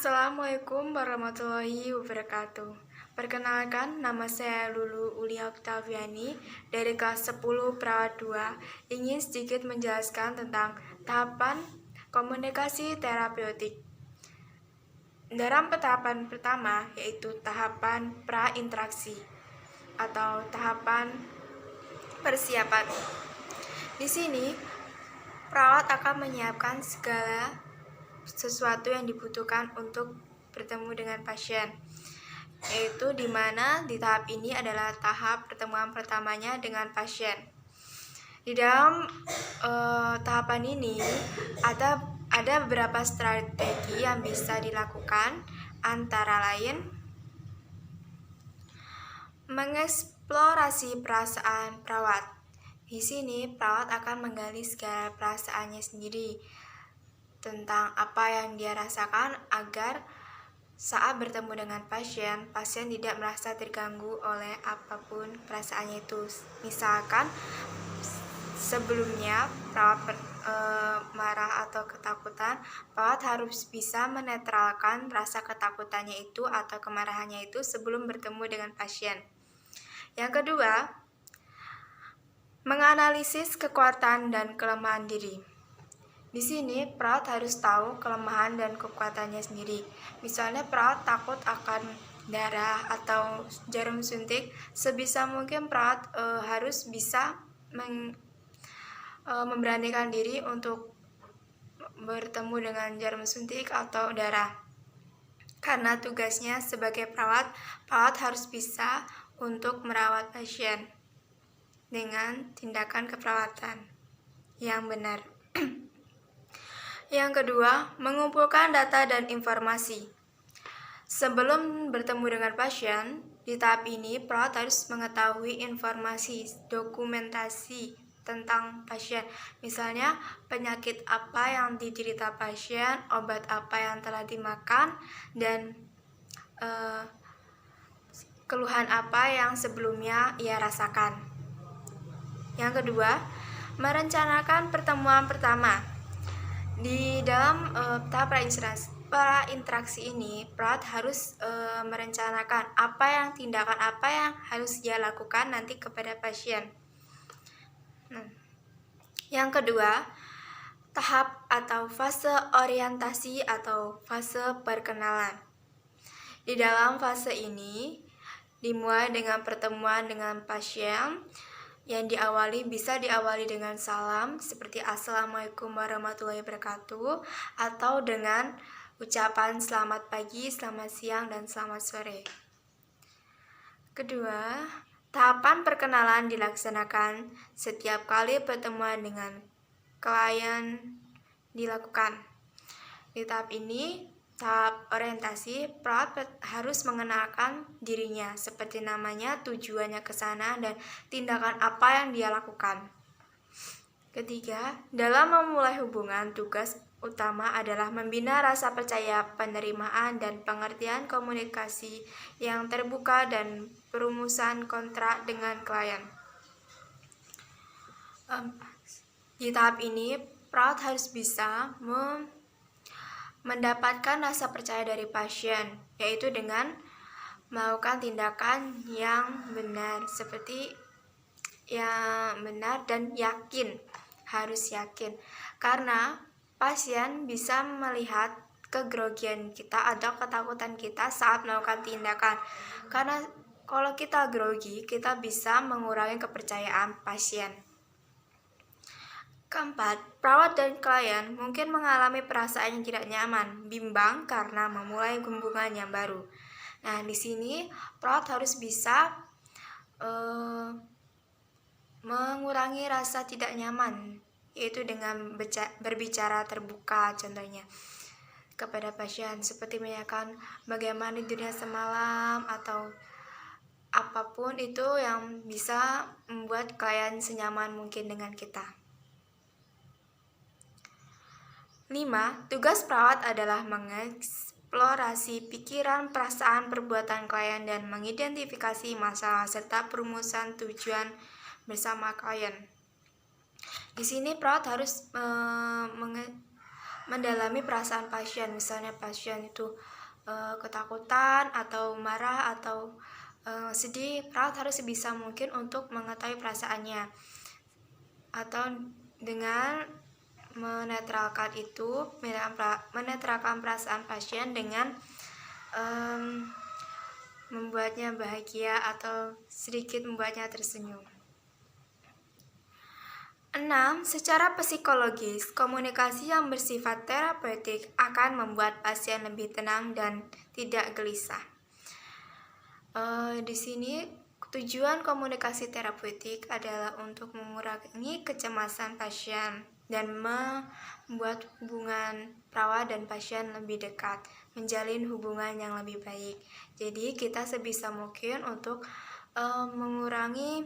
Assalamualaikum warahmatullahi wabarakatuh. Perkenalkan, nama saya Lulu Uli Oktaviani dari kelas 10 Perawat 2. Ingin sedikit menjelaskan tentang tahapan komunikasi terapeutik. Dalam tahapan pertama yaitu tahapan pra-interaksi atau tahapan persiapan. Di sini, perawat akan menyiapkan segala sesuatu yang dibutuhkan untuk bertemu dengan pasien, yaitu di mana di tahap ini adalah tahap pertemuan pertamanya dengan pasien. Di dalam tahapan ini ada beberapa strategi yang bisa dilakukan, antara lain mengeksplorasi perasaan perawat. Di sini perawat akan menggali segala perasaannya sendiri tentang apa yang dia rasakan agar saat bertemu dengan pasien tidak merasa terganggu oleh apapun perasaannya itu. Misalkan sebelumnya perawat marah atau ketakutan, perawat harus bisa menetralkan rasa ketakutannya itu atau kemarahannya itu sebelum bertemu dengan pasien. Yang kedua, menganalisis kekuatan dan kelemahan diri. Di sini, perawat harus tahu kelemahan dan kekuatannya sendiri. Misalnya, perawat takut akan darah atau jarum suntik, sebisa mungkin perawat harus bisa memberanikan diri untuk bertemu dengan jarum suntik atau darah. Karena tugasnya sebagai perawat harus bisa untuk merawat pasien dengan tindakan keperawatan yang benar. Yang kedua, mengumpulkan data dan informasi. Sebelum bertemu dengan pasien, di tahap ini perawat harus mengetahui informasi, dokumentasi tentang pasien. Misalnya, penyakit apa yang diderita pasien, obat apa yang telah dimakan, dan keluhan apa yang sebelumnya ia rasakan. Yang kedua, merencanakan pertemuan pertama. Di dalam tahap pra-interaksi ini, perawat harus merencanakan tindakan apa yang harus dia lakukan nanti kepada pasien. Yang kedua, tahap atau fase orientasi atau fase perkenalan. Di dalam fase ini, dimulai dengan pertemuan dengan pasien yang bisa diawali dengan salam seperti Assalamualaikum warahmatullahi wabarakatuh, atau dengan ucapan selamat pagi, selamat siang, dan selamat sore. Kedua, tahapan perkenalan dilaksanakan setiap kali pertemuan dengan klien dilakukan. Di tahap ini, tahap orientasi, perawat harus mengenalkan dirinya, seperti namanya, tujuannya ke sana, dan tindakan apa yang dia lakukan. Ketiga, dalam memulai hubungan, tugas utama adalah membina rasa percaya, penerimaan, dan pengertian komunikasi yang terbuka dan perumusan kontrak dengan klien. Di tahap ini, perawat harus bisa mendapatkan rasa percaya dari pasien, yaitu dengan melakukan tindakan yang benar, seperti yang benar dan yakin, harus yakin. Karena pasien bisa melihat kegrogian kita atau ketakutan kita saat melakukan tindakan. Karena kalau kita grogi, kita bisa mengurangi kepercayaan pasien. Keempat, perawat dan klien mungkin mengalami perasaan yang tidak nyaman, bimbang karena memulai hubungan yang baru. Nah, di sini perawat harus bisa mengurangi rasa tidak nyaman, yaitu dengan berbicara terbuka, contohnya kepada pasien, seperti menanyakan bagaimana tidurnya semalam atau apapun itu yang bisa membuat klien senyaman mungkin dengan kita. 5. Tugas perawat adalah mengeksplorasi pikiran, perasaan, perbuatan klien dan mengidentifikasi masalah serta perumusan tujuan bersama klien. Di sini perawat harus mendalami perasaan pasien. Misalnya pasien itu ketakutan atau marah atau sedih, perawat harus sebisa mungkin untuk mengetahui perasaannya, atau dengan menetralkan perasaan pasien dengan membuatnya bahagia atau sedikit membuatnya tersenyum. 6. Secara psikologis, komunikasi yang bersifat terapeutik akan membuat pasien lebih tenang dan tidak gelisah. Di sini tujuan komunikasi terapeutik adalah untuk mengurangi kecemasan pasien dan membuat hubungan perawat dan pasien lebih dekat, menjalin hubungan yang lebih baik. Jadi kita sebisa mungkin untuk mengurangi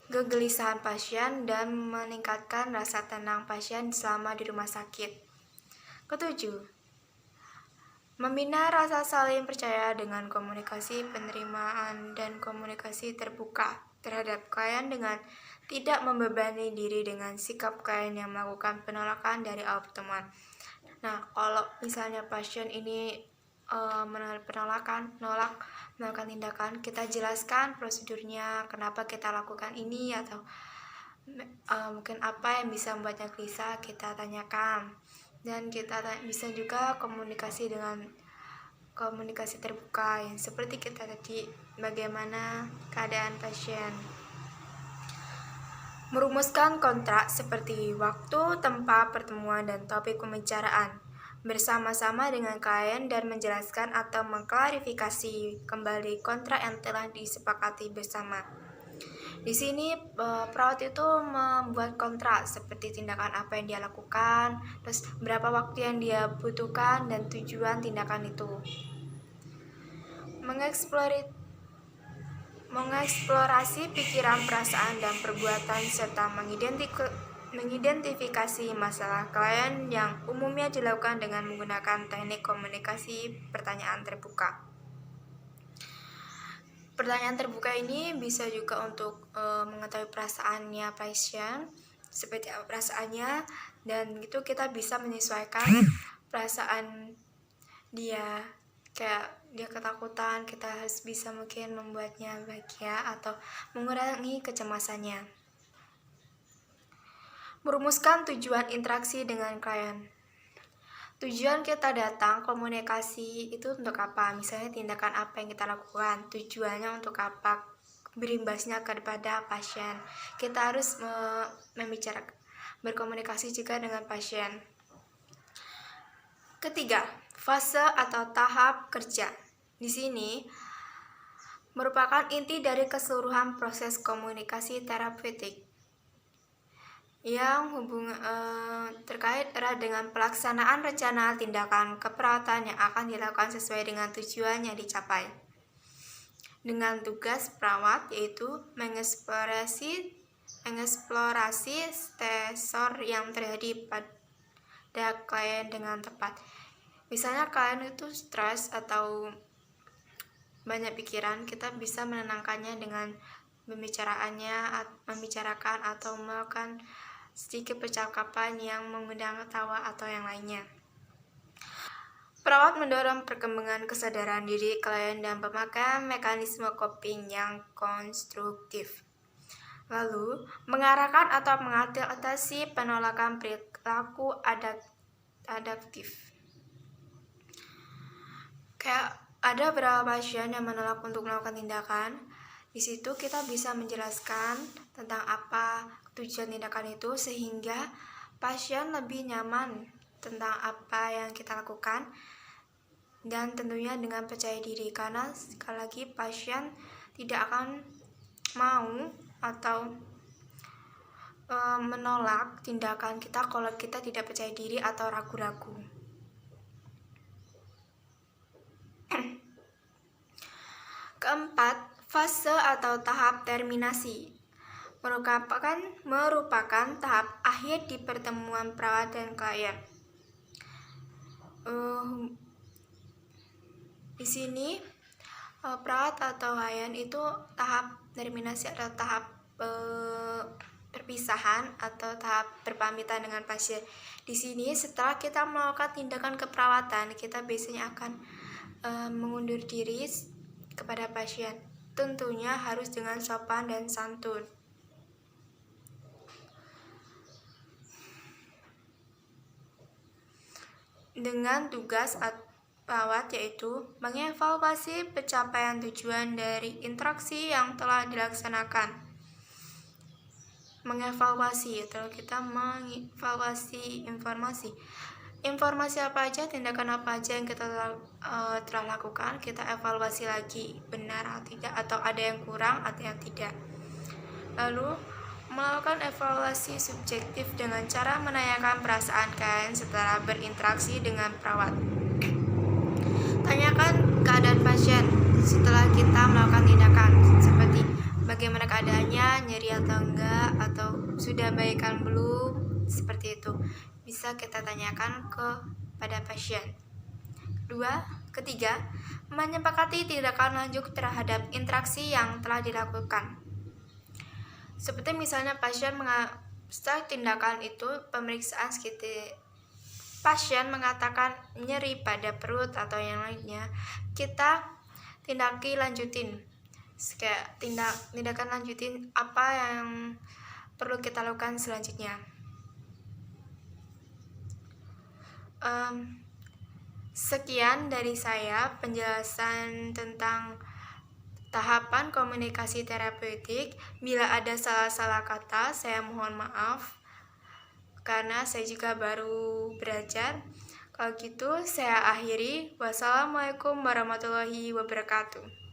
kegelisahan pasien dan meningkatkan rasa tenang pasien selama di rumah sakit. 7. Membina rasa saling percaya dengan komunikasi penerimaan dan komunikasi terbuka terhadap klien dengan tidak membebani diri dengan sikap klien yang melakukan penolakan dari awal pertemuan. Nah, kalau misalnya pasien ini melakukan tindakan, kita jelaskan prosedurnya, kenapa kita lakukan ini, atau mungkin apa yang bisa membuatnya gelisah, kita tanyakan. Dan kita bisa juga komunikasi dengan komunikasi terbuka yang seperti kita tadi, bagaimana keadaan pasien. Merumuskan kontrak seperti waktu, tempat pertemuan, dan topik pembicaraan bersama-sama dengan klien dan menjelaskan atau mengklarifikasi kembali kontrak yang telah disepakati bersama. Di sini perawat itu membuat kontrak seperti tindakan apa yang dia lakukan, terus berapa waktu yang dia butuhkan dan tujuan tindakan itu. Mengeksplorasi pikiran, perasaan, dan perbuatan serta mengidentifikasi masalah klien yang umumnya dilakukan dengan menggunakan teknik komunikasi pertanyaan terbuka. Pertanyaan terbuka ini bisa juga untuk mengetahui perasaannya pasien, seperti apa perasaannya, dan itu kita bisa menyesuaikan perasaan dia. Kayak dia ketakutan, kita harus bisa mungkin membuatnya bahagia atau mengurangi kecemasannya. Merumuskan tujuan interaksi dengan klien. Tujuan kita datang komunikasi itu untuk apa? Misalnya tindakan apa yang kita lakukan, tujuannya untuk apa? Berimbasnya kepada pasien. Kita harus berkomunikasi juga dengan pasien. Ketiga, fase atau tahap kerja. Di sini merupakan inti dari keseluruhan proses komunikasi terapeutik yang terkait erat dengan pelaksanaan rencana tindakan keperawatan yang akan dilakukan sesuai dengan tujuan yang dicapai. Dengan tugas perawat yaitu mengeksplorasi stresor yang terjadi pada klien dengan tepat. Misalnya klien itu stres atau banyak pikiran, kita bisa menenangkannya dengan membicarakan atau melakukan sedikit percakapan yang mengundang tawa atau yang lainnya. Perawat mendorong perkembangan kesadaran diri klien dan pemakaian mekanisme coping yang konstruktif. Lalu, mengarahkan atau mengatasi penolakan perilaku adaptif. Kayak ada beberapa pasien yang menolak untuk melakukan tindakan. Di situ kita bisa menjelaskan tentang apa tujuan tindakan itu sehingga pasien lebih nyaman tentang apa yang kita lakukan, dan tentunya dengan percaya diri, karena sekali lagi pasien tidak akan mau atau menolak tindakan kita kalau kita tidak percaya diri atau ragu-ragu. Keempat, fase atau tahap terminasi merupakan tahap akhir di pertemuan perawat dan klien. Di sini perawat atau klien itu tahap terminasi atau tahap perpisahan atau tahap berpamitan dengan pasien. Di sini setelah kita melakukan tindakan keperawatan, kita biasanya akan mengundur diri kepada pasien. Tentunya harus dengan sopan dan santun. Dengan tugas perawat yaitu mengevaluasi pencapaian tujuan dari interaksi yang telah dilaksanakan. Mengevaluasi atau kita mengevaluasi informasi apa aja, tindakan apa aja yang kita telah lakukan, kita evaluasi lagi benar atau tidak, atau ada yang kurang atau yang tidak. Lalu melakukan evaluasi subjektif dengan cara menanyakan perasaan kalian setelah berinteraksi dengan perawat. Tanyakan keadaan pasien setelah kita melakukan tindakan, seperti bagaimana keadaannya, nyeri atau enggak, atau sudah baikan belum, seperti itu. Bisa kita tanyakan kepada pasien. Ketiga, menyepakati tindakan lanjut terhadap interaksi yang telah dilakukan. Seperti misalnya pasien setelah tindakan itu pemeriksaan sekitar pasien mengatakan nyeri pada perut atau yang lainnya, kita lanjutin. Kayak tindakan lanjutin apa yang perlu kita lakukan selanjutnya. Sekian dari saya penjelasan tentang tahapan komunikasi terapeutik. Bila ada salah-salah kata, saya mohon maaf karena saya juga baru belajar. Kalau gitu saya akhiri. Wassalamualaikum warahmatullahi wabarakatuh.